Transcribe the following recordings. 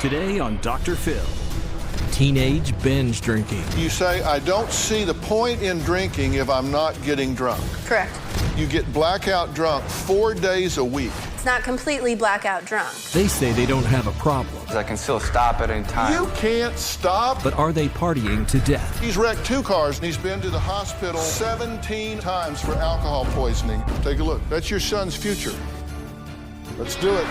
Today on Dr. Phil. Teenage binge drinking. You say, I don't see the point in drinking if I'm not getting drunk. Correct. You get blackout drunk 4 days a week. It's not completely blackout drunk. They say they don't have a problem. I can still stop at any time. You can't stop. But are they partying to death? He's wrecked 2 cars and he's been to the hospital 17 times for alcohol poisoning. Take a look. That's your son's future. Let's do it.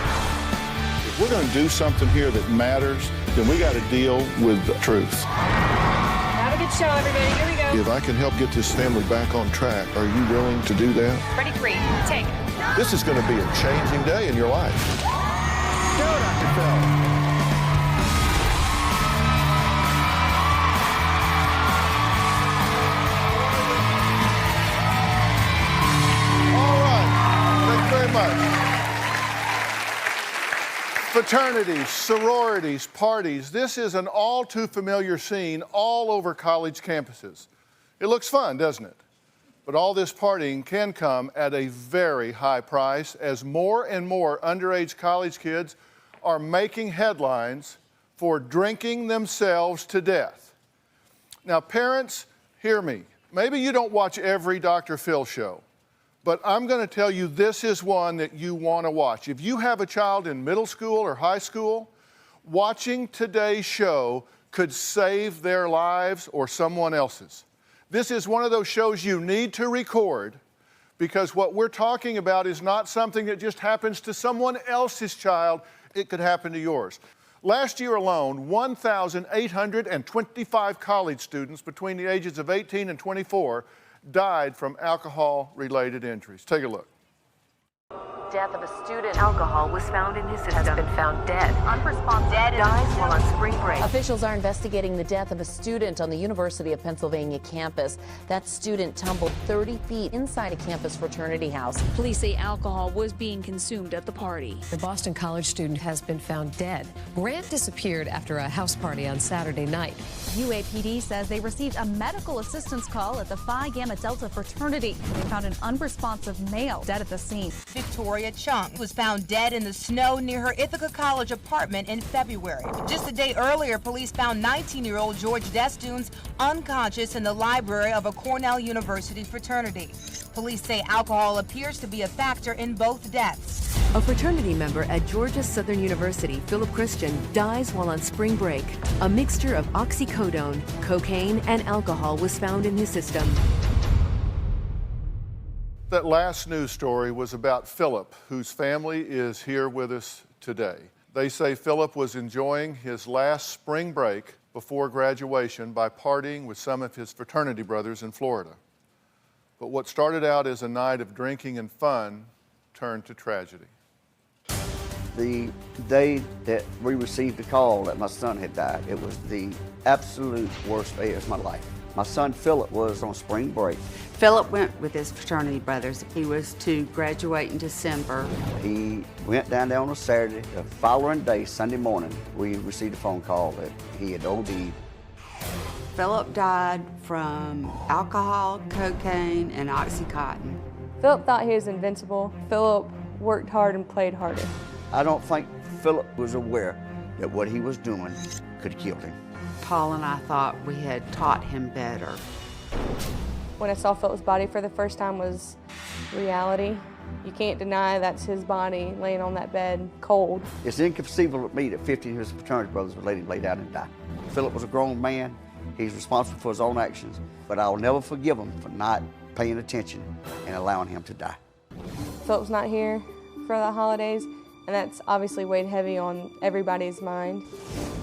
If we're going to do something here that matters, then we got to deal with the truth. Have a good show, everybody. Here we go. If I can help get this family back on track, are you willing to do that? Ready, 3, take. This is going to be a changing day in your life. Do it, Dr. Phil. Very much. Fraternities, sororities, parties. This is an all too familiar scene all over college campuses. It looks fun, doesn't it? But all this partying can come at a very high price as more and more underage college kids are making headlines for drinking themselves to death. Now, parents, hear me. Maybe you don't watch every Dr. Phil show. But I'm going to tell you this is one that you want to watch. If you have a child in middle school or high school, watching today's show could save their lives or someone else's. This is one of those shows you need to record because what we're talking about is not something that just happens to someone else's child. It could happen to yours. Last year alone, 1,825 college students between the ages of 18 and 24 died from alcohol-related injuries. Take a look. Death of a student. Alcohol was found in his system. Has been found dead. Unresponsive. Dead. Dies while on spring break. Officials are investigating the death of a student on the University of Pennsylvania campus. That student tumbled 30 feet inside a campus fraternity house. Police say alcohol was being consumed at the party. The Boston College student has been found dead. Grant disappeared after a house party on Saturday night. UAPD says they received a medical assistance call at the Phi Gamma Delta fraternity. They found an unresponsive male dead at the scene. Victoria Chung was found dead in the snow near her Ithaca College apartment in February. Just a day earlier, police found 19-year-old George Destoons unconscious in the library of a Cornell University fraternity. Police say alcohol appears to be a factor in both deaths. A fraternity member at Georgia Southern University, Philip Christian, dies while on spring break. A mixture of oxycodone, cocaine, and alcohol was found in his system. That last news story was about Philip, whose family is here with us today. They say Philip was enjoying his last spring break before graduation by partying with some of his fraternity brothers in Florida. But what started out as a night of drinking and fun turned to tragedy. The day that we received the call that my son had died, it was the absolute worst day of my life. My son Philip was on spring break. Philip went with his fraternity brothers. He was to graduate in December. He went down there on a Saturday. The following day, Sunday morning, we received a phone call that he had OD'd. Philip died from alcohol, cocaine, and Oxycontin. Philip thought he was invincible. Philip worked hard and played harder. I don't think Philip was aware that what he was doing could have killed him. Paul and I thought we had taught him better. When I saw Philip's body for the first time was reality. You can't deny that's his body laying on that bed, cold. It's inconceivable to me that 50 of his fraternity brothers would let him lay down and die. Philip was a grown man. He's responsible for his own actions, but I'll never forgive him for not paying attention and allowing him to die. Philip's not here for the holidays, and that's obviously weighed heavy on everybody's mind.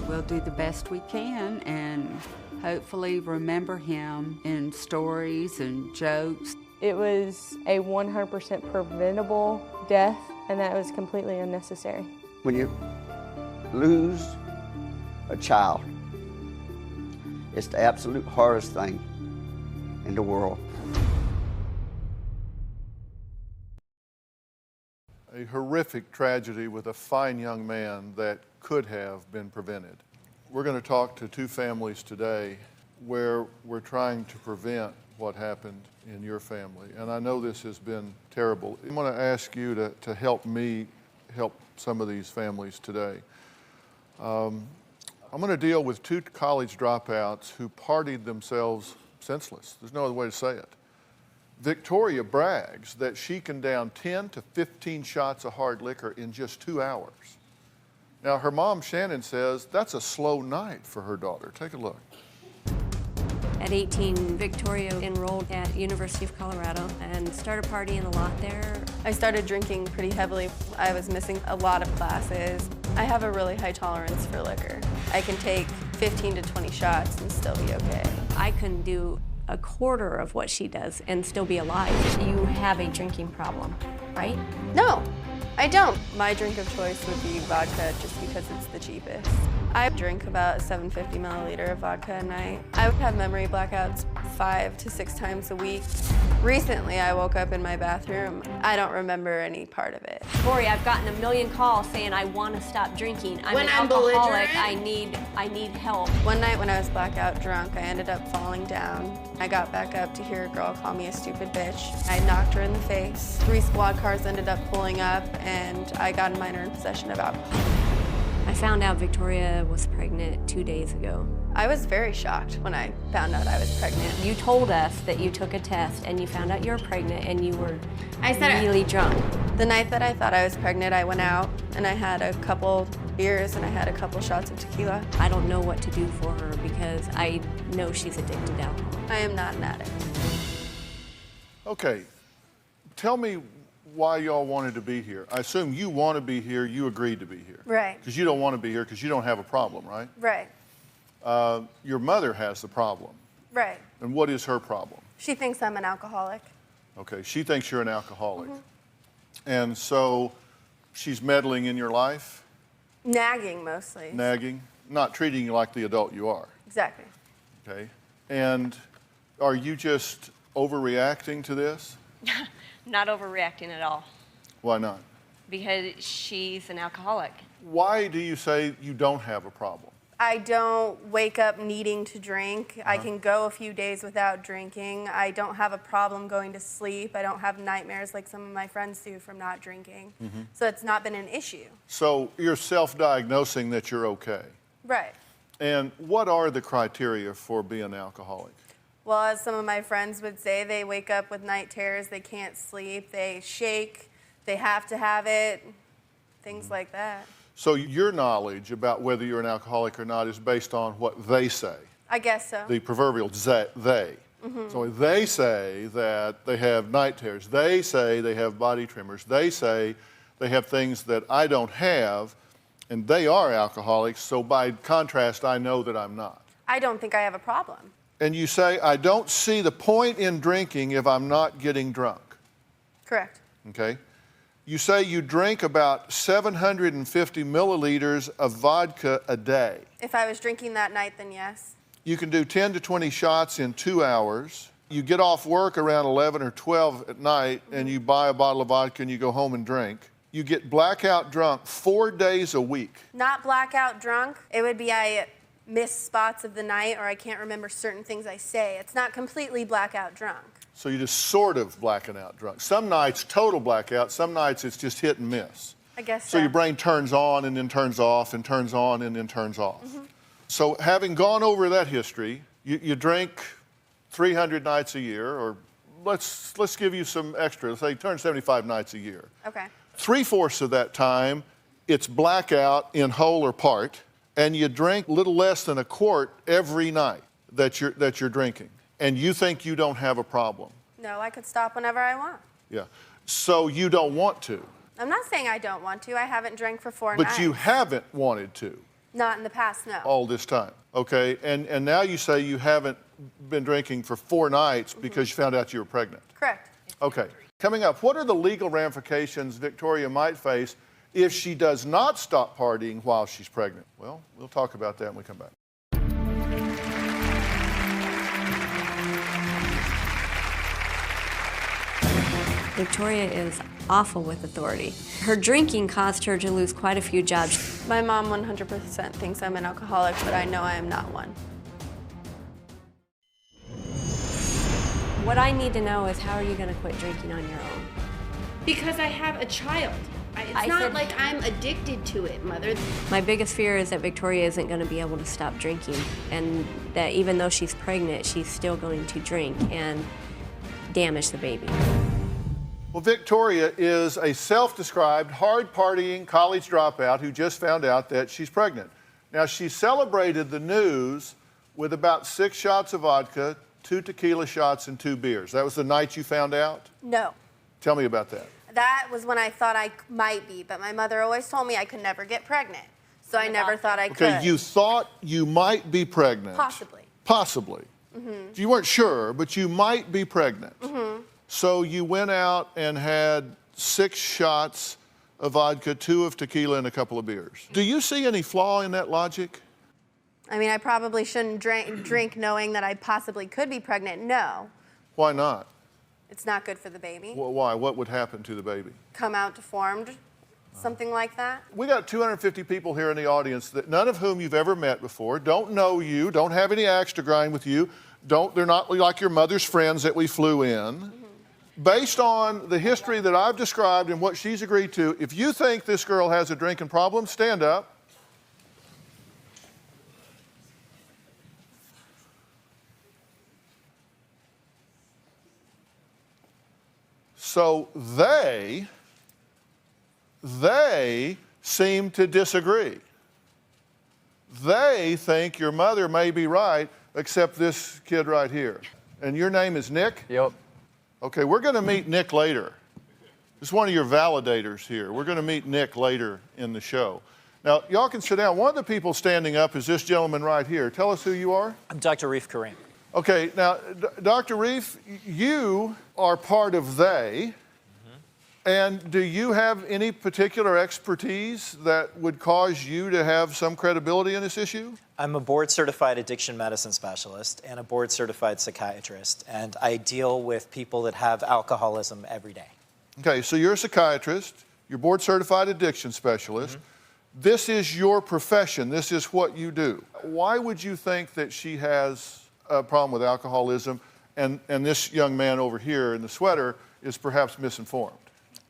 We'll do the best we can and hopefully remember him in stories and jokes. It was a 100% preventable death, and that was completely unnecessary. When you lose a child, it's the absolute hardest thing in the world. A horrific tragedy with a fine young man that could have been prevented. We're going to talk to 2 families today where we're trying to prevent what happened in your family. And I know this has been terrible. I'm going to ask you to help me help some of these families today. I'm going to deal with two college dropouts who partied themselves senseless. There's no other way to say it. Victoria brags that she can down 10 to 15 shots of hard liquor in just 2 hours. Now, her mom, Shannon, says that's a slow night for her daughter. Take a look. At 18, Victoria enrolled at University of Colorado and started partying a lot there. I started drinking pretty heavily. I was missing a lot of classes. I have a really high tolerance for liquor. I can take 15 to 20 shots and still be okay. I couldn't do a quarter of what she does and still be alive. You have a drinking problem, right? No, I don't. My drink of choice would be vodka just because it's the cheapest. I drink about 750 milliliter of vodka a night. I would have memory blackouts 5 to 6 times a week. Recently, I woke up in my bathroom. I don't remember any part of it. Tori, I've gotten a million calls saying I want to stop drinking. I'm an alcoholic. I need help. One night when I was blackout drunk, I ended up falling down. I got back up to hear a girl call me a stupid bitch. I knocked her in the face. 3 squad cars ended up pulling up, and I got in minor possession of alcohol. I found out Victoria was pregnant 2 days ago. I was very shocked when I found out I was pregnant. You told us that you took a test and you found out you were pregnant and you were really drunk. The night that I thought I was pregnant, I went out and I had a couple beers and I had a couple shots of tequila. I don't know what to do for her because I know she's addicted to alcohol. I am not an addict. Okay, tell me why y'all wanted to be here. I assume you want to be here, you agreed to be here. Right. Because you don't want to be here because you don't have a problem, right? Right. Your mother has the problem. Right. And what is her problem? She thinks I'm an alcoholic. Okay, she thinks you're an alcoholic. And so she's meddling in your life? Nagging, mostly. Nagging? Not treating you like the adult you are. Exactly. Okay. And are you just overreacting to this? Not overreacting at all. Why not? Because she's an alcoholic. Why do you say you don't have a problem? I don't wake up needing to drink. I can go a few days without drinking. I don't have a problem going to sleep. I don't have nightmares like some of my friends do from not drinking. So it's not been an issue. So you're self-diagnosing that you're okay. Right. And what are the criteria for being an alcoholic? Well, as some of my friends would say, they wake up with night terrors, they can't sleep, they shake, they have to have it, things like that. So your knowledge about whether you're an alcoholic or not is based on what they say. I guess so. The proverbial they. So they say that they have night terrors. They say they have body tremors. They say they have things that I don't have, and they are alcoholics, so by contrast, I know that I'm not. I don't think I have a problem. And you say, I don't see the point in drinking if I'm not getting drunk. Correct. Okay? You say you drink about 750 milliliters of vodka a day. If I was drinking that night, then yes. You can do 10 to 20 shots in 2 hours. You get off work around 11 or 12 at night and you buy a bottle of vodka and you go home and drink. You get blackout drunk 4 days a week. Not blackout drunk. It would be I miss spots of the night or I can't remember certain things I say. It's not completely blackout drunk. So you're just sort of blacking out drunk. Some nights, total blackout. Some nights, it's just hit and miss. I guess so. So your brain turns on and then turns off and turns on and then turns off. So having gone over that history, you drink 300 nights a year, or let's give you some extra. Let's say you turn 75 nights a year. Okay. 3/4 of that time, it's blackout in whole or part, and you drink a little less than a quart every night that you're drinking. And you think you don't have a problem. No, I could stop whenever I want. Yeah. So you don't want to. I'm not saying I don't want to. I haven't drank for 4 nights. But you haven't wanted to. Not in the past, no. All this time. Okay. And now you say you haven't been drinking for 4 nights because you found out you were pregnant. Correct. Okay. Coming up, what are the legal ramifications Victoria might face if she does not stop partying while she's pregnant? Well, we'll talk about that when we come back. Victoria is awful with authority. Her drinking caused her to lose quite a few jobs. My mom 100% thinks I'm an alcoholic, but I know I am not one. What I need to know is how are you going to quit drinking on your own? Because I have a child. It's not like I'm addicted to it, Mother. My biggest fear is that Victoria isn't going to be able to stop drinking, and that even though she's pregnant, she's still going to drink and damage the baby. Well, Victoria is a self-described, hard-partying college dropout who just found out that she's pregnant. Now, she celebrated the news with about 6 shots of vodka, 2 tequila shots, and 2 beers. That was the night you found out? No. Tell me about that. That was when I thought I might be, but my mother always told me I could never get pregnant. So I never thought I could. Okay, you thought you might be pregnant. Possibly. Possibly. Mm-hmm. You weren't sure, but you might be pregnant. Mm-hmm. So you went out and had 6 shots of vodka, 2 of tequila, and a couple of beers. Do you see any flaw in that logic? I mean, I probably shouldn't drink knowing that I possibly could be pregnant. No. Why not? It's not good for the baby. Well, why? What would happen to the baby? Come out deformed, something like that. We got 250 people here in the audience, that none of whom you've ever met before, don't know you, don't have any axe to grind with you, they're not like your mother's friends that we flew in. Mm-hmm. Based on the history that I've described and what she's agreed to, if you think this girl has a drinking problem, stand up. So they seem to disagree. They think your mother may be right, except this kid right here. And your name is Nick? Yep. Okay, we're going to meet Nick later. This is one of your validators here. We're going to meet Nick later in the show. Now, y'all can sit down. One of the people standing up is this gentleman right here. Tell us who you are. I'm Dr. Reef Kareem. Okay, now, Dr. Reef, you are part of they. And do you have any particular expertise that would cause you to have some credibility in this issue? I'm a board-certified addiction medicine specialist and a board-certified psychiatrist, and I deal with people that have alcoholism every day. Okay, so you're a psychiatrist, you're board-certified addiction specialist. Mm-hmm. This is your profession, this is what you do. Why would you think that she has a problem with alcoholism and this young man over here in the sweater is perhaps misinformed?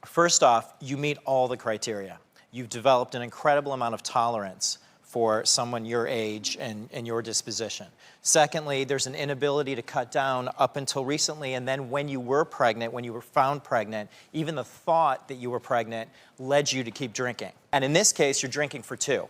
First off, you meet all the criteria. You've developed an incredible amount of tolerance for someone your age and your disposition. Secondly, there's an inability to cut down up until recently, and then when you were pregnant, when you were found pregnant, even the thought that you were pregnant led you to keep drinking. And in this case, you're drinking for 2.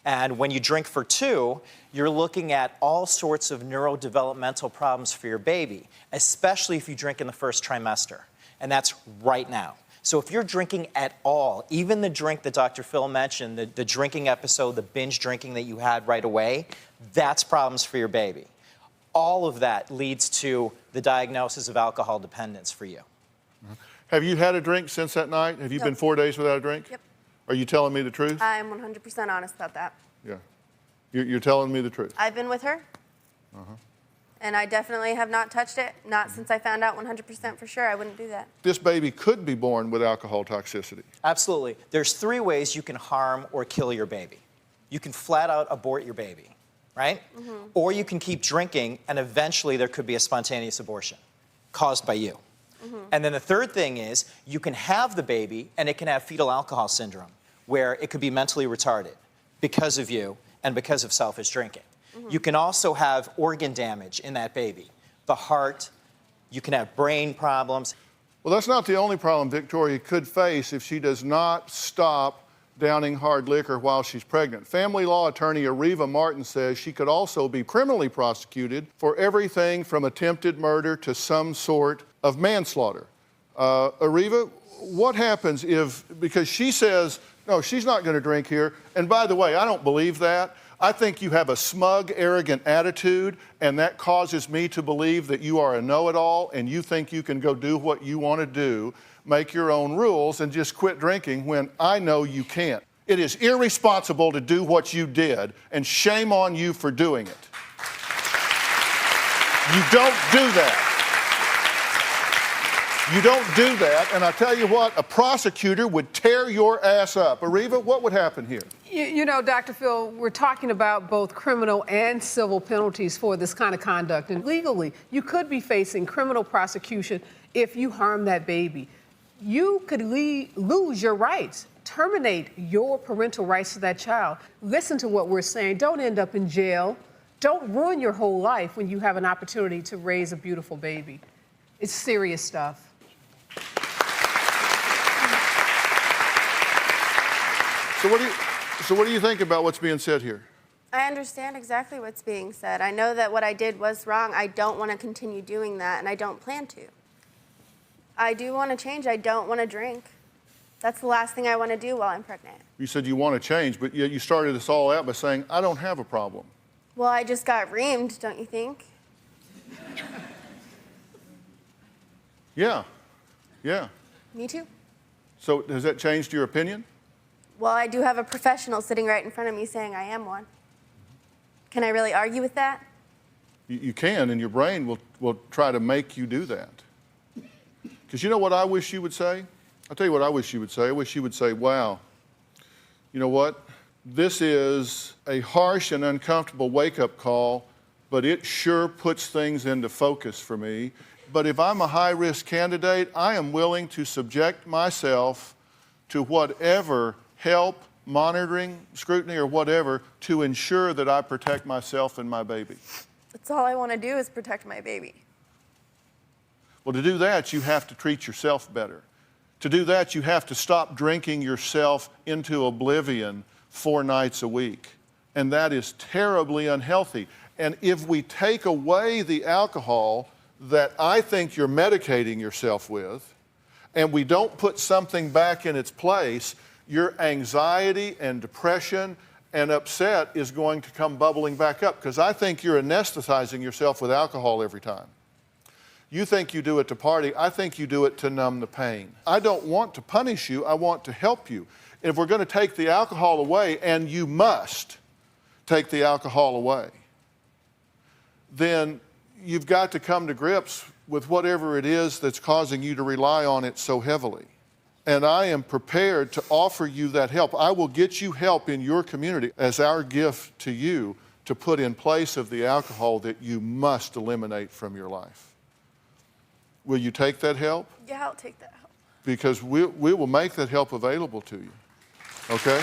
And when you drink for 2, you're looking at all sorts of neurodevelopmental problems for your baby, especially if you drink in the first trimester. And that's right now. So if you're drinking at all, even the drink that Dr. Phil mentioned, the drinking episode, the binge drinking that you had right away, that's problems for your baby. All of that leads to the diagnosis of alcohol dependence for you. Mm-hmm. Have you had a drink since that night? Have you been 4 days without a drink? Yep. Are you telling me the truth? I'm 100% honest about that. Yeah. You're telling me the truth? I've been with her. Uh-huh. And I definitely have not touched it, not since I found out 100% for sure. I wouldn't do that. This baby could be born with alcohol toxicity. Absolutely. There's 3 ways you can harm or kill your baby. You can flat out abort your baby, right? Mm-hmm. Or you can keep drinking, and eventually there could be a spontaneous abortion caused by you. Mm-hmm. And then the third thing is you can have the baby, and it can have fetal alcohol syndrome, where it could be mentally retarded because of you and because of selfish drinking. Mm-hmm. You can also have organ damage in that baby. The heart, you can have brain problems. Well, that's not the only problem Victoria could face if she does not stop downing hard liquor while she's pregnant. Family law attorney Ariva Martin says she could also be criminally prosecuted for everything from attempted murder to some sort of manslaughter. Ariva, what happens if, because she says, no, she's not going to drink here, and by the way, I don't believe that. I think you have a smug, arrogant attitude, and that causes me to believe that you are a know-it-all and you think you can go do what you want to do, make your own rules, and just quit drinking when I know you can't. It is irresponsible to do what you did, and shame on you for doing it. You don't do that. You don't do that, and I tell you what, a prosecutor would tear your ass up. Ariva, what would happen here? You know, Dr. Phil, we're talking about both criminal and civil penalties for this kind of conduct. And legally, you could be facing criminal prosecution if you harm that baby. You could lose your rights terminate your parental rights to that child. Listen to what we're saying. Don't end up in jail. Don't ruin your whole life when you have an opportunity to raise a beautiful baby. It's serious stuff. So what do you think about what's being said here? I understand exactly what's being said. I know that what I did was wrong. I don't want to continue doing that, and I don't plan to. I do want to change. I don't want to drink. That's the last thing I want to do while I'm pregnant. You said you want to change, but yet you started this all out by saying, I don't have a problem. Well, I just got reamed, don't you think? Yeah. Me too. So has that changed your opinion? Well, I do have a professional sitting right in front of me saying I am one. Can I really argue with that? You can, and your brain will try to make you do that. Because you know what I wish you would say? I'll tell you what I wish you would say. I wish you would say, wow, you know what? This is a harsh and uncomfortable wake-up call, but it sure puts things into focus for me. But if I'm a high-risk candidate, I am willing to subject myself to whatever help, monitoring, scrutiny, or whatever to ensure that I protect myself and my baby. That's all I want to do is protect my baby. Well, to do that, you have to treat yourself better. To do that, you have to stop drinking yourself into oblivion 4 nights a week. And that is terribly unhealthy. And if we take away the alcohol that I think you're medicating yourself with, and we don't put something back in its place, your anxiety and depression and upset is going to come bubbling back up, because I think you're anesthetizing yourself with alcohol every time. You think you do it to party. I think you do it to numb the pain. I don't want to punish you. I want to help you. If we're going to take the alcohol away, and you must take the alcohol away, then you've got to come to grips with whatever it is that's causing you to rely on it so heavily. And I am prepared to offer you that help. I will get you help in your community as our gift to you to put in place of the alcohol that you must eliminate from your life. Will you take that help? Yeah, I'll take that help. Because we will make that help available to you, okay?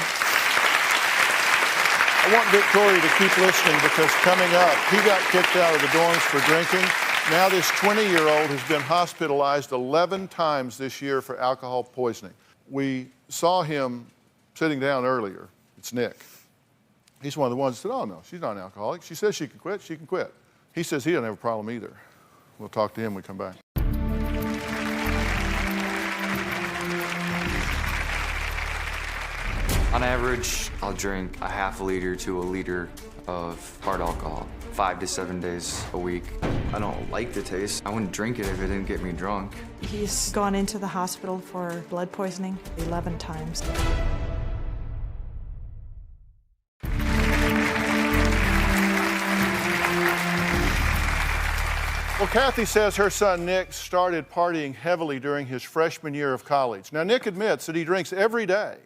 I want Victoria to keep listening, because coming up, he got kicked out of the dorms for drinking. Now this 20-year-old has been hospitalized 11 times this year for alcohol poisoning. We saw him sitting down earlier. It's Nick. He's one of the ones that said, oh no, she's not an alcoholic. She says she can quit, she can quit. He says he doesn't have a problem either. We'll talk to him when we come back. On average, I'll drink a half a liter to a liter of hard alcohol, 5 to 7 days a week. I don't like the taste. I wouldn't drink it if it didn't get me drunk. He's gone into the hospital for blood poisoning 11 times. Well, Kathy says her son Nick started partying heavily during his freshman year of college. Now, Nick admits that he drinks every day,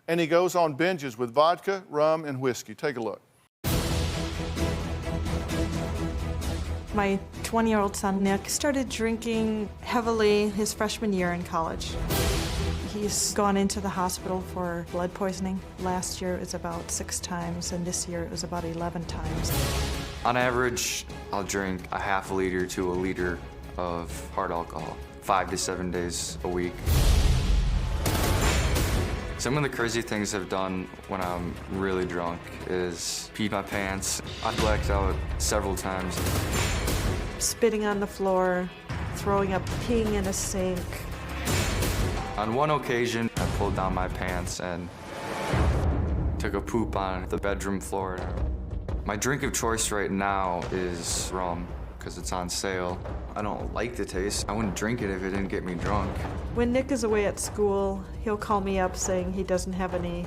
and he goes on binges with vodka, rum, and whiskey. Take a look. My 20-year-old son, Nick, started drinking heavily his freshman year in college. He's gone into the hospital for blood poisoning. Last year it was about 6 times, and this year it was about 11 times. On average, I'll drink a half a liter to a liter of hard alcohol, 5 to 7 days a week. Some of the crazy things I've done when I'm really drunk is pee my pants. I've blacked out several times. Spitting on the floor, throwing up, peeing in a sink. On one occasion, I pulled down my pants and took a poop on the bedroom floor. My drink of choice right now is rum, because it's on sale. I don't like the taste. I wouldn't drink it if it didn't get me drunk. When Nick is away at school, he'll call me up saying he doesn't have any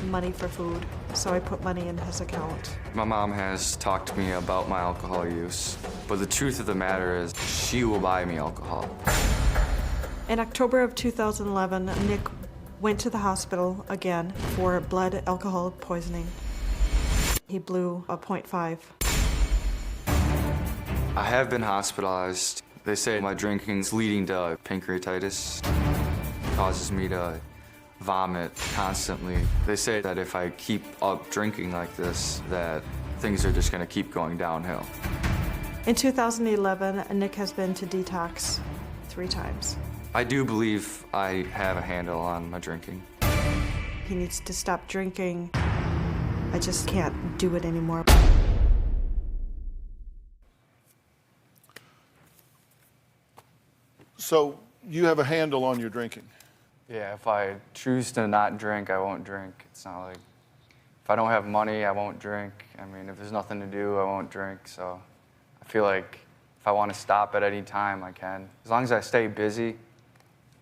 money for food, so I put money in his account. My mom has talked to me about my alcohol use, but the truth of the matter is she will buy me alcohol. In October of 2011, Nick went to the hospital again for blood alcohol poisoning. He blew a .5. I have been hospitalized. They say my drinking's leading to pancreatitis. Causes me to vomit constantly. They say that if I keep up drinking like this, that things are just gonna keep going downhill. In 2011, Nick has been to detox 3 times. I do believe I have a handle on my drinking. He needs to stop drinking. I just can't do it anymore. So you have a handle on your drinking? Yeah, if I choose to not drink, I won't drink. It's not like, if I don't have money, I won't drink. I mean, if there's nothing to do, I won't drink. So I feel like if I want to stop at any time, I can. As long as I stay busy,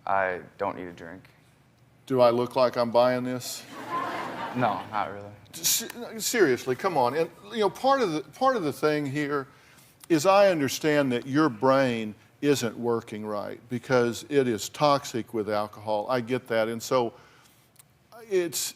I don't need a drink. Do I look like I'm buying this? No, not really. Seriously, come on. And you know, part of the thing here is I understand that your brain isn't working right because it is toxic with alcohol. I get that. And so it's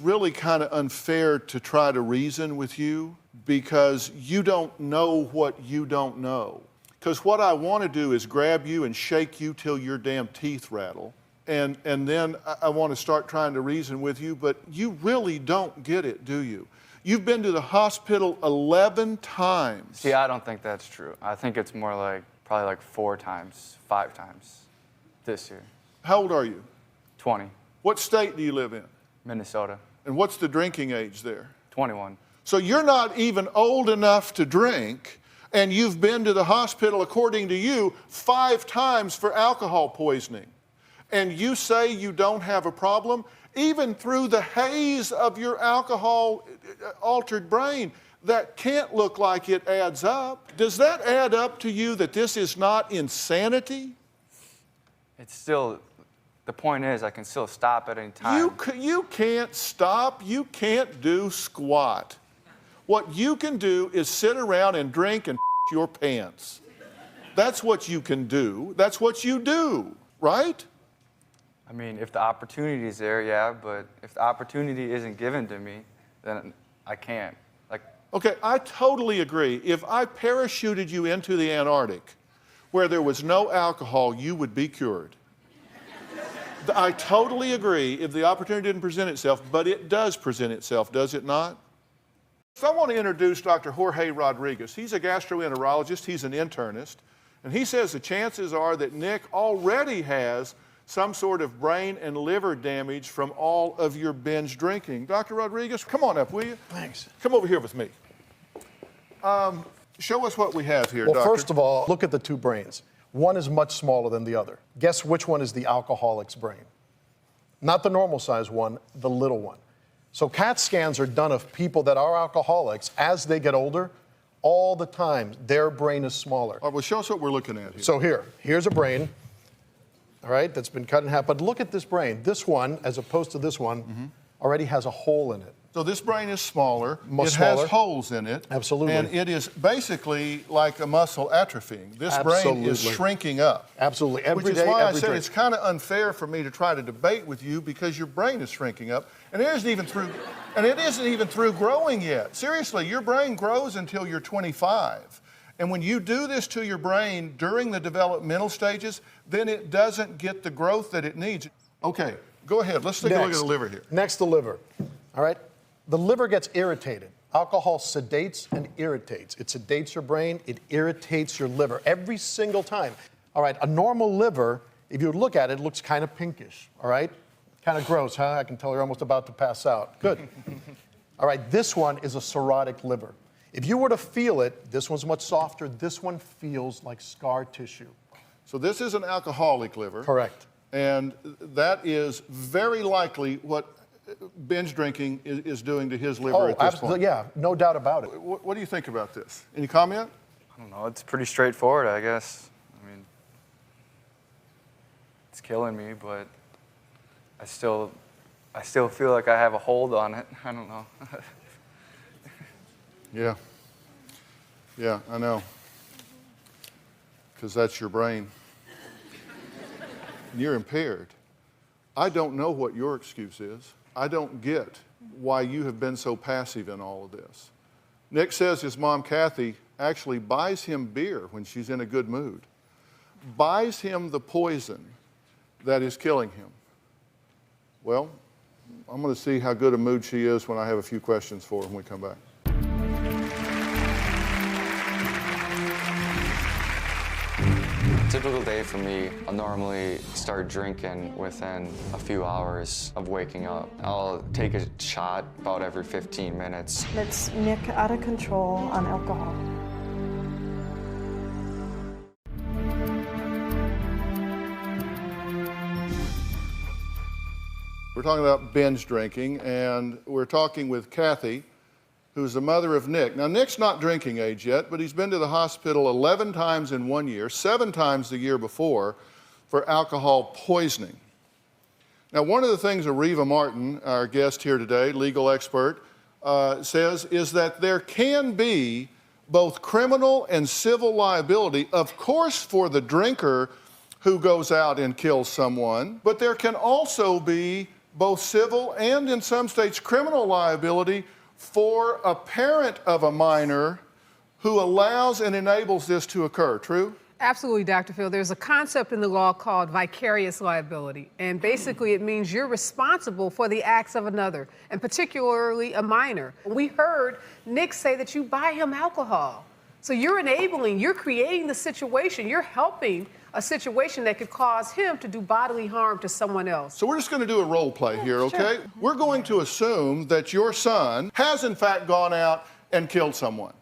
really kind of unfair to try to reason with you because you don't know what you don't know. Because what I want to do is grab you and shake you till your damn teeth rattle. And then I want to start trying to reason with you, but you really don't get it, do you? You've been to the hospital 11 times. See, I don't think that's true. I think it's more like probably like 4 times, 5 times this year. How old are you? 20. What state do you live in? Minnesota. And what's the drinking age there? 21. So you're not even old enough to drink, and you've been to the hospital, according to you, 5 times for alcohol poisoning. And you say you don't have a problem? Even through the haze of your alcohol-altered brain, that can't look like it adds up. Does that add up to you that this is not insanity? It's still, the point is I can still stop at any time. You can't stop. You can't do squat. What you can do is sit around and drink and your pants. That's what you can do. That's what you do, right? I mean, if the opportunity is there, yeah, but if the opportunity isn't given to me, then I can't. Okay, I totally agree. If I parachuted you into the Antarctic where there was no alcohol, you would be cured. I totally agree if the opportunity didn't present itself, but it does present itself, does it not? So I want to introduce Dr. Jorge Rodriguez. He's a gastroenterologist, he's an internist, and he says the chances are that Nick already has some sort of brain and liver damage from all of your binge drinking. Dr. Rodriguez, come on up, will you? Thanks. Come over here with me. Show us what we have here, Well, Doctor. first of all, look at the 2 brains. One is much smaller than the other. Guess which one is the alcoholic's brain? Not the normal size one, the little one. So CAT scans are done of people that are alcoholics as they get older. All the time, their brain is smaller. All right, well, show us what we're looking at here. So here's a brain, all right, that's been cut in half. But look at this brain. This one, as opposed to this one, already has a hole in it. So this brain is smaller. Much it smaller. has holes in it. Absolutely. And it is basically like a muscle atrophying. This brain is shrinking up. Absolutely. Which is why I said it's kind of unfair for me to try to debate with you because your brain is shrinking up. And it isn't even through growing yet. Seriously, your brain grows until you're 25. And when you do this to your brain during the developmental stages, then it doesn't get the growth that it needs. Okay, go ahead. Let's take a look at the liver here. Next, the liver. All right? The liver gets irritated. Alcohol sedates and irritates. It sedates your brain. It irritates your liver every single time. All right, a normal liver, if you look at it, looks kind of pinkish. All right? Kind of gross, huh? I can tell you're almost about to pass out. Good. All right, this one is a cirrhotic liver. If you were to feel it, this one's much softer. This one feels like scar tissue. So this is an alcoholic liver. Correct. And that is very likely what binge drinking is doing to his liver at this point. Yeah, no doubt about it. What do you think about this? Any comment? I don't know. It's pretty straightforward, I guess. I mean, it's killing me, but I still feel like I have a hold on it. I don't know. Yeah. Yeah, I know. Because that's your brain. And you're impaired. I don't know what your excuse is. I don't get why you have been so passive in all of this. Nick says his mom, Kathy, actually buys him beer when she's in a good mood, buys him the poison that is killing him. Well, I'm going to see how good a mood she is when I have a few questions for her when we come back. Typical day for me, I'll normally start drinking within a few hours of waking up. I'll take a shot about every 15 minutes. That's Nick out of control on alcohol. We're talking about binge drinking, and we're talking with Kathy, who's the mother of Nick. Now, Nick's not drinking age yet, but he's been to the hospital 11 times in 1 year, 7 times the year before, for alcohol poisoning. Now, one of the things Areva Martin, our guest here today, legal expert, says is that there can be both criminal and civil liability, of course, for the drinker who goes out and kills someone, but there can also be both civil and, in some states, criminal liability for a parent of a minor who allows and enables this to occur. True? Absolutely, Dr. Phil. There's a concept in the law called vicarious liability, and basically it means you're responsible for the acts of another, and particularly a minor. We heard Nick say that you buy him alcohol. So you're enabling, you're creating the situation, you're helping a situation that could cause him to do bodily harm to someone else. So we're just going to do a role play here, okay? Sure. We're going to assume that your son has in fact gone out and killed someone.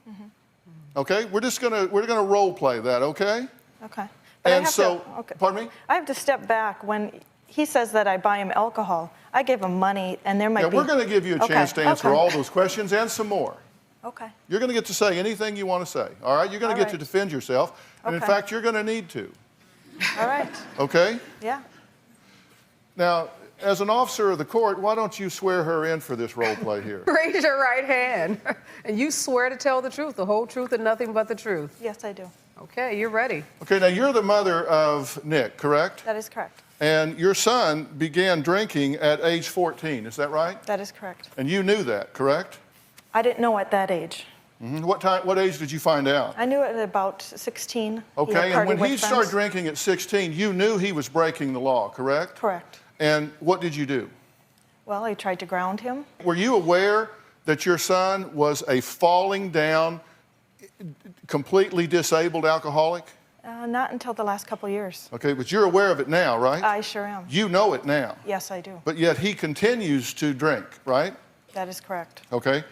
Okay? We're going to role play that, okay? Okay. And so, pardon me? I have to step back when he says that I buy him alcohol. I give him money, and there might be... We're going to give you a chance to answer all those questions and some more. Okay. You're going to get to say anything you want to say, all right? You're going to get to defend yourself, and in fact, you're going to need to. All right. Okay? Yeah. Now, as an officer of the court, why don't you swear her in for this role play here? Raise your right hand, and you swear to tell the truth, the whole truth, and nothing but the truth. Yes, I do. Okay, you're ready. Okay, now you're the mother of Nick, correct? That is correct. And your son began drinking at age 14, is that right? That is correct. And you knew that, correct? I didn't know at that age. What age did you find out? I knew it at about 16. Okay, and when he started drinking at 16, you knew he was breaking the law, correct? Correct. And what did you do? Well, I tried to ground him. Were you aware that your son was a falling down, completely disabled alcoholic? Not until the last couple years. Okay, but you're aware of it now, right? I sure am. You know it now. Yes, I do. But yet he continues to drink, right? That is correct. Okay.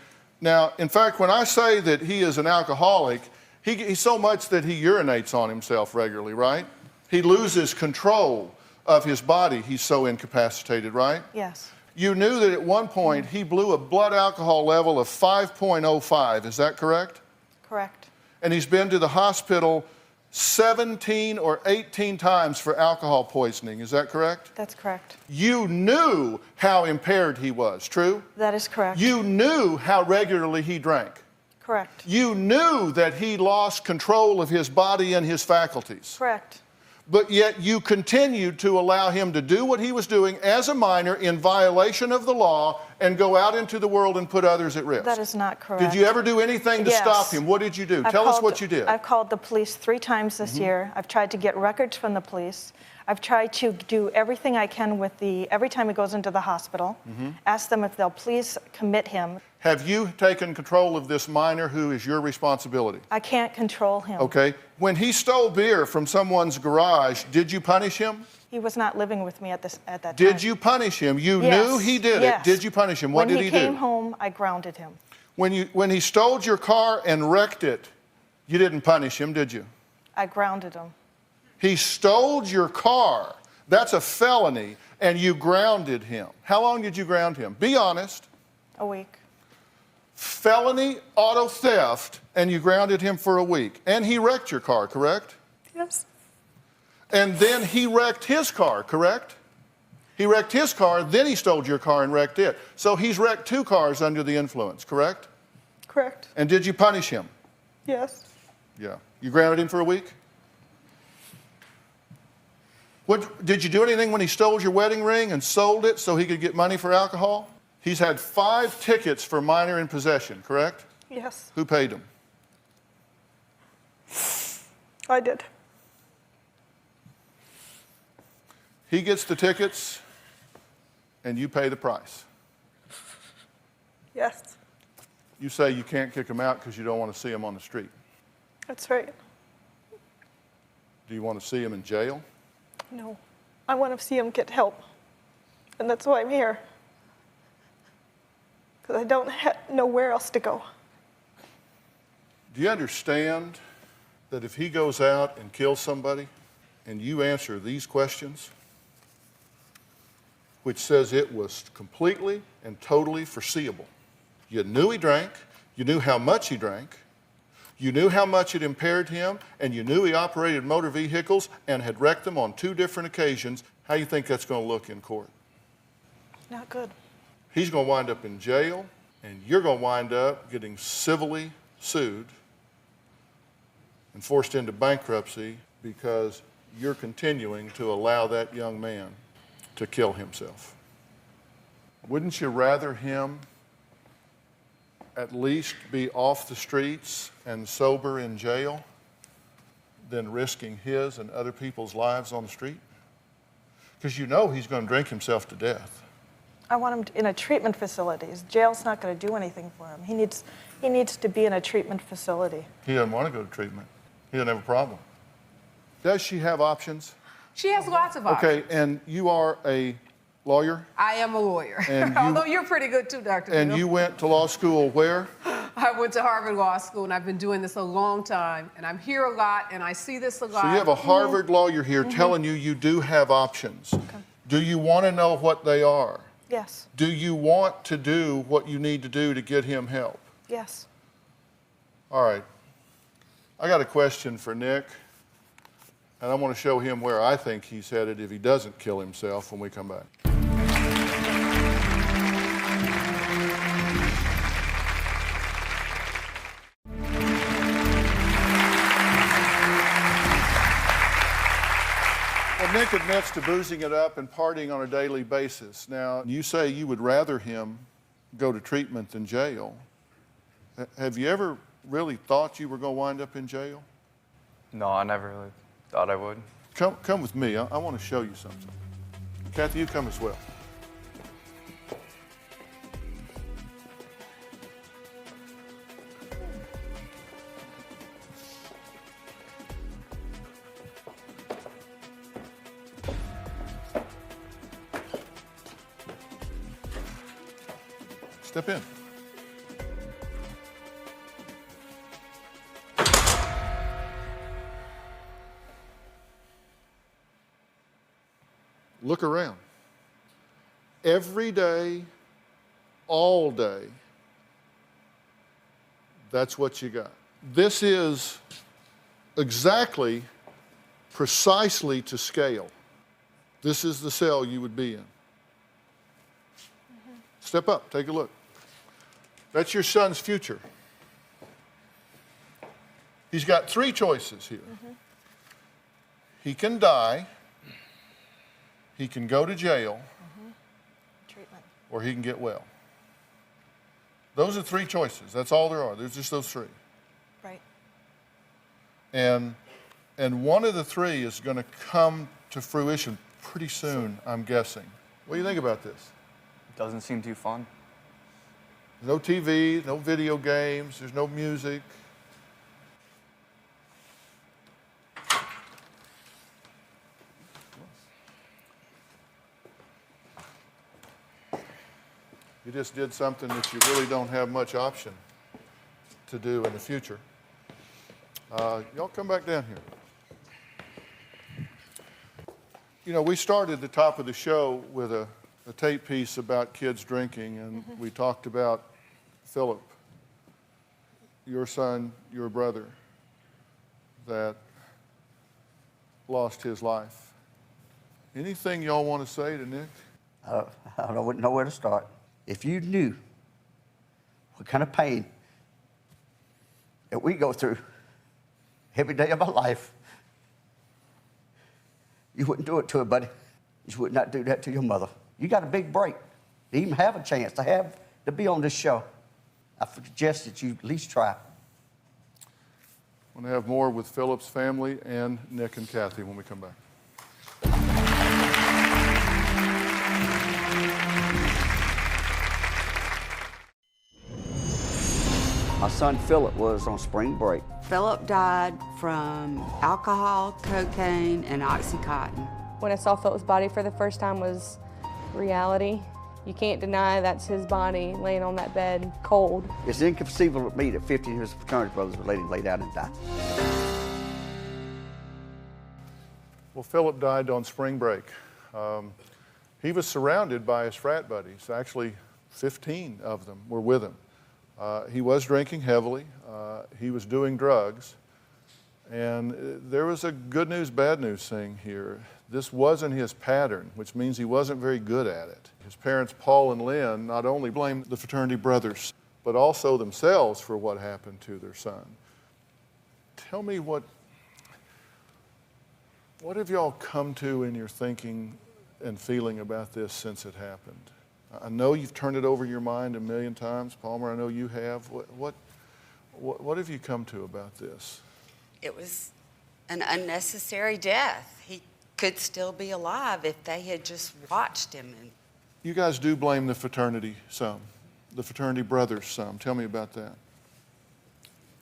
Now, in fact, when I say that he is an alcoholic, he's so much that he urinates on himself regularly, right? He loses control of his body. He's so incapacitated, right? Yes. You knew that at one point he blew a blood alcohol level of 5.05. Is that correct? Correct. And he's been to the hospital 17 or 18 times for alcohol poisoning. Is that correct? That's correct. You knew how impaired he was, true? That is correct. You knew how regularly he drank. Correct. You knew that he lost control of his body and his faculties. Correct. But yet you continued to allow him to do what he was doing as a minor in violation of the law and go out into the world and put others at risk. That is not correct. Did you ever do anything to stop him? What did you do? Tell us what you did. I've called the police 3 times this year. I've tried to get records from the police. I've tried to do everything I can with every time he goes into the hospital, ask them if they'll please commit him. Have you taken control of this minor who is your responsibility? I can't control him. Okay. When he stole beer from someone's garage, did you punish him? He was not living with me at that time. Did you punish him? You knew he did it. Did you punish him? What did he do? When he came home, I grounded him. When he stole your car and wrecked it, you didn't punish him, did you? I grounded him. He stole your car. That's a felony, and you grounded him. How long did you ground him? Be honest. A week. Felony auto theft, and you grounded him for a week. And he wrecked your car, correct? Yes. And then he wrecked his car, correct? He wrecked his car, then he stole your car and wrecked it. So he's wrecked 2 cars under the influence, correct? Correct. And did you punish him? Yes. Yeah. You grounded him for a week? Did you do anything when he stole your wedding ring and sold it so he could get money for alcohol? He's had 5 tickets for minor in possession, correct? Yes. Who paid them? I did. He gets the tickets, and you pay the price. Yes, You say you can't kick him out because you don't want to see him on the street. that's right. Do you want to see him in jail? No, I want to see him get help. And that's why I'm here. Because I don't know where else to go. Do you understand that if he goes out and kills somebody and you answer these questions, which says it was completely and totally foreseeable? You knew he drank, you knew how much he drank, you knew how much it impaired him, and you knew he operated motor vehicles and had wrecked them on 2 different occasions. How do you think that's going to look in court? Not good. He's going to wind up in jail, and you're going to wind up getting civilly sued and forced into bankruptcy because you're continuing to allow that young man to kill himself. Wouldn't you rather him at least be off the streets and sober in jail than risking his and other people's lives on the street? Because you know he's going to drink himself to death. I want him in a treatment facility. Jail's not going to do anything for him. He needs to be in a treatment facility. He doesn't want to go to treatment. He doesn't have a problem. Does she have options? She has lots of options. Okay, and you are a lawyer? I am a lawyer. And Although you're pretty good too, Dr. And Bill. you went to law school where? I went to Harvard Law School, and I've been doing this a long time, and I'm here a lot, and I see this a lot. So you have a Harvard lawyer here telling you do have options. Okay. Do you want to know what they are? Yes. Do you want to do what you need to do to get him help? Yes. All right. I got a question for Nick, and I want to show him where I think he's headed if he doesn't kill himself when we come back. Well, Nick admits to boozing it up and partying on a daily basis. Now, you say you would rather him go to treatment than jail. Have you ever really thought you were going to wind up in jail? No, I never really thought I would. Come with me. I want to show you something. Kathy, you come as well. Step in. Look around. Every day, all day, that's what you got. This is exactly, precisely to scale. This is the cell you would be in. Step up, take a look. That's your son's future. He's got 3 choices here. He can die, he can go to jail, Treatment. or he can get well. Those are 3 choices. That's all there are. There's just those 3. Right. And one of the 3 is going to come to fruition pretty soon, I'm guessing. What do you think about this? Doesn't seem too fun. No TV, no video games, there's no music. You just did something that you really don't have much option to do in the future. Y'all come back down here. You know, we started the top of the show with a tape piece about kids drinking, and we talked about Philip, your son, your brother, that lost his life. Anything y'all want to say to Nick? I wouldn't know where to start. If you knew what kind of pain that we go through every day of our life, you wouldn't do it to her, buddy. You would not do that to your mother. You got a big break to even have a chance to be on this show. I suggest that you at least try. We're going to have more with Philip's family and Nick and Kathy when we come back. My son Philip was on spring break. Philip died from alcohol, cocaine, and Oxycontin. When I saw Philip's body for the first time was reality. You can't deny that's his body laying on that bed, cold. It's inconceivable to me that 15 of his fraternity brothers would let him lay down and die. Well, Philip died on spring break. He was surrounded by his frat buddies. Actually, 15 of them were with him. He was drinking heavily. He was doing drugs. And there was a good news, bad news thing here. This wasn't his pattern, which means he wasn't very good at it. His parents, Paul and Lynn, not only blamed the fraternity brothers, but also themselves for what happened to their son. Tell me what have y'all come to in your thinking and feeling about this since it happened? I know you've turned it over your mind a million times. Palmer, I know you have. What have you come to about this? It was an unnecessary death. He could still be alive if they had just watched him. You guys do blame the fraternity some, the fraternity brothers some. Tell me about that.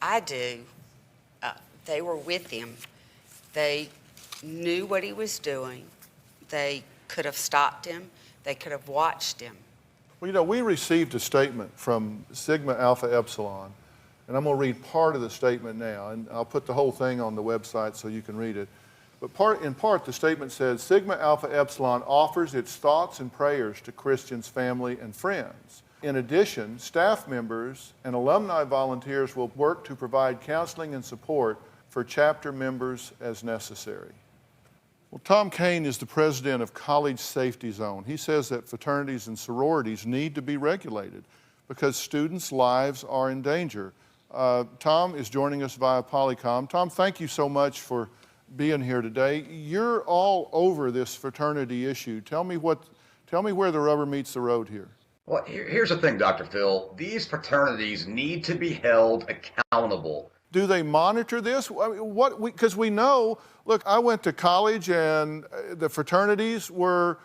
I do. They were with him. They knew what he was doing. They could have stopped him. They could have watched him. Well, you know, we received a statement from Sigma Alpha Epsilon, and I'm going to read part of the statement now, and I'll put the whole thing on the website so you can read it. But in part, the statement says, Sigma Alpha Epsilon offers its thoughts and prayers to Christian's family and friends. In addition, staff members and alumni volunteers will work to provide counseling and support for chapter members as necessary. Well, Tom Kane is the president of College Safety Zone. He says that fraternities and sororities need to be regulated because students' lives are in danger. Tom is joining us via Polycom. Tom, thank you so much for being here today. You're all over this fraternity issue. Tell me where the rubber meets the road here. Well, here's the thing, Dr. Phil. These fraternities need to be held accountable. Do they monitor this? Because we know, look, I went to college and the fraternities were,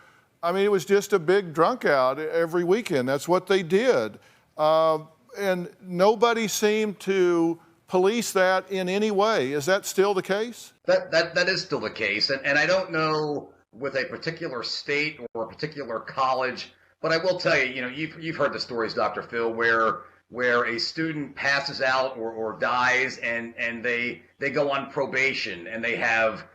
it was just a big drunk out every weekend. That's what they did. And nobody seemed to police that in any way. Is that still the case? That is still the case. And I don't know with a particular state or a particular college, but I will tell you, you've heard the stories, Dr. Phil, where a student passes out or dies and they go on probation and they have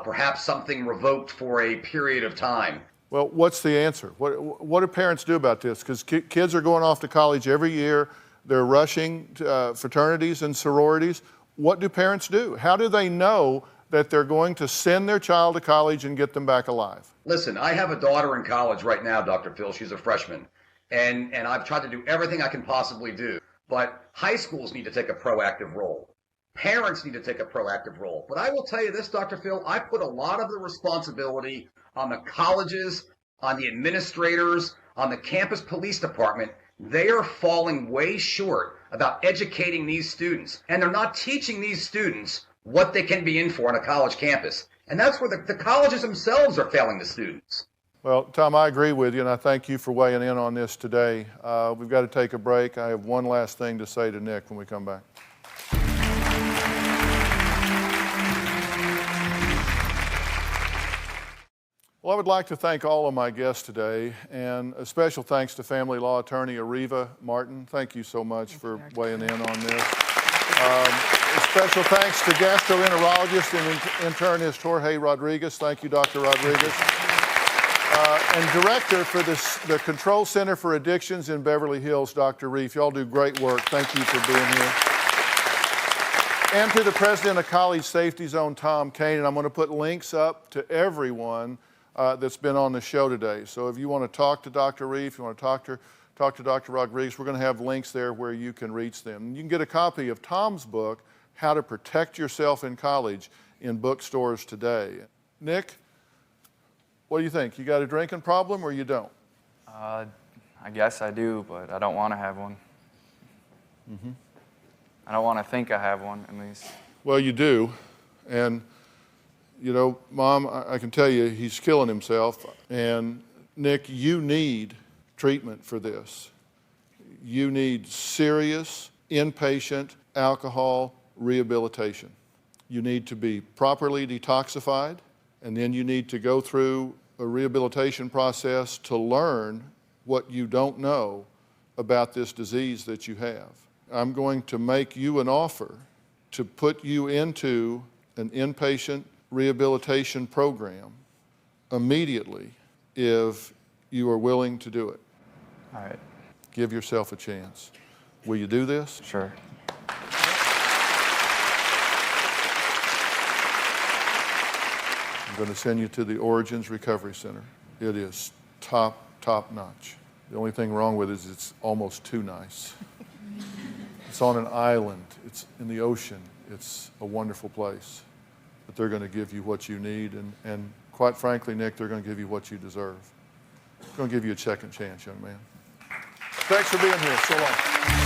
perhaps something revoked for a period of time. Well, what's the answer? What do parents do about this? Because kids are going off to college every year. They're rushing to, fraternities and sororities. What do parents do? How do they know that they're going to send their child to college and get them back alive? Listen, I have a daughter in college right now, Dr. Phil. She's a freshman. And I've tried to do everything I can possibly do. But high schools need to take a proactive role. Parents need to take a proactive role. But I will tell you this, Dr. Phil, I put a lot of the responsibility on the colleges, on the administrators, on the campus police department. They are falling way short about educating these students. And they're not teaching these students what they can be in for on a college campus. And that's where the colleges themselves are failing the students. Well, Tom, I agree with you, and I thank you for weighing in on this today. We've got to take a break. I have one last thing to say to Nick when we come back. Well, I would like to thank all of my guests today, and a special thanks to family law attorney Ariva Martin. Thank you so much for weighing in on this. A special thanks to gastroenterologist and internist Jorge Rodriguez. Thank you, Dr. Rodriguez. And director for the Control Center for Addictions in Beverly Hills, Dr. Reef. Y'all do great work. Thank you for being here. And to the president of College Safety Zone, Tom Kane. And I'm going to put links up to everyone that's been on the show today. So if you want to talk to Dr. Reef, you want to talk to Dr. Rodriguez, we're going to have links there where you can reach them. You can get a copy of Tom's book, How to Protect Yourself in College, in bookstores today. Nick, what do you think? You got a drinking problem or you don't? I guess I do, but I don't want to have one. Mm-hmm. I don't want to think I have one, at least. Well, you do. And, Mom, I can tell you he's killing himself. And, Nick, you need treatment for this. You need serious inpatient alcohol rehabilitation. You need to be properly detoxified, and then you need to go through a rehabilitation process to learn what you don't know about this disease that you have. I'm going to make you an offer to put you into an inpatient rehabilitation program immediately if you are willing to do it. All right. Give yourself a chance. Will you do this? Sure. I'm going to send you to the Origins Recovery Center. It is top notch. The only thing wrong with it is it's almost too nice. It's on an island. It's in the ocean. It's a wonderful place. But they're going to give you what you need, and quite frankly, Nick, they're going to give you what you deserve. They're going to give you a second chance, young man. Thanks for being here so long.